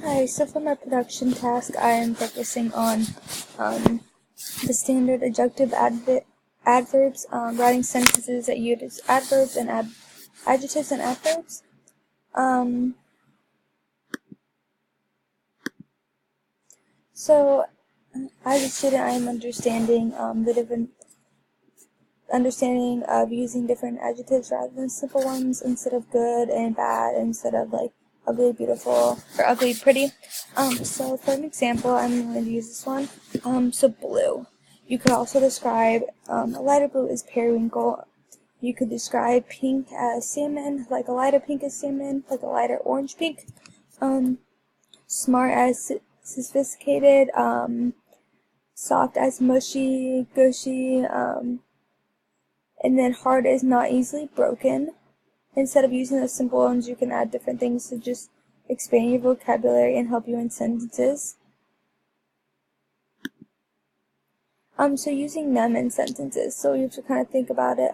Hi, so for my production task, I am focusing on the standard adjective adverbs, writing sentences that use adverbs and adjectives and adverbs. So, as a student, I am understanding understanding of using different adjectives rather than simple ones, instead of good and bad, instead of like ugly, beautiful, or ugly, pretty. So for an example, I'm going to use this one. So blue. You could also describe a lighter blue as periwinkle. You could describe pink as salmon, like a lighter pink as salmon, like a lighter orange pink. Smart as sophisticated. Soft as mushy, gushy. And then hard is not easily broken. Instead of using those simple ones, you can add different things to just expand your vocabulary and help you in sentences. So using them in sentences, so you have to kind of think about it.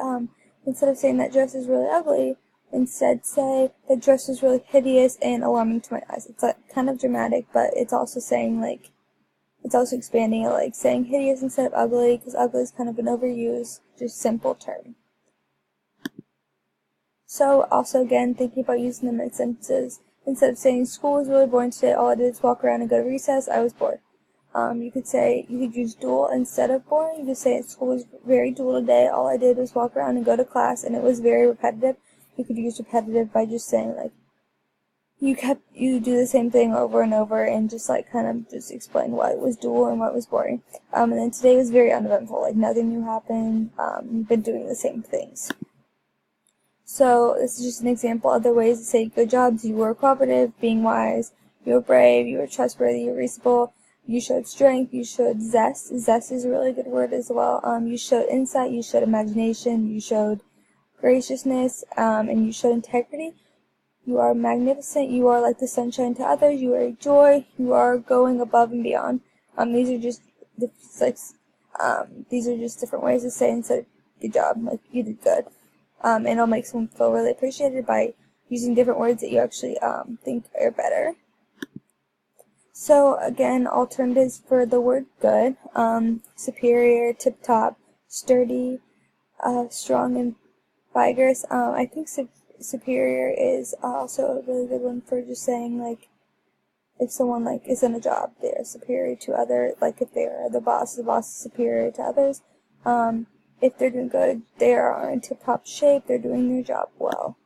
Instead of saying that dress is really ugly, instead say that dress is really hideous and alarming to my eyes. It's like kind of dramatic, but it's also saying like, it's also expanding it, like saying hideous instead of ugly, because ugly is kind of an overused, just simple term. So also again, thinking about using them in sentences. Instead of saying school was really boring today, all I did was walk around and go to recess, I was bored. You could use dull instead of boring. You could say school was very dull today, all I did was walk around and go to class, and it was very repetitive. You could use repetitive by just saying like, you do the same thing over and over, and just like kind of just explain why it was dull and what was boring. And then today was very uneventful, like nothing new happened, you've been doing the same things. So this is just an example. Other ways to say good jobs: you were cooperative, being wise, you were brave, you were trustworthy, you were reasonable, you showed strength, you showed zest. Zest is a really good word as well. You showed insight, you showed imagination, you showed graciousness, and you showed integrity. You are magnificent, you are like the sunshine to others, you are a joy, you are going above and beyond. These are just different ways to say instead of good job, like you did good. And it'll make someone feel really appreciated by using different words that you actually think are better. So again, alternatives for the word good: superior, tip-top, sturdy, strong, and vigorous. I think superior is also a really good one for just saying like, if someone like is in a job, they are superior to others. Like if they are the boss is superior to others. If they're doing good, they are in tip-top shape, they're doing their job well.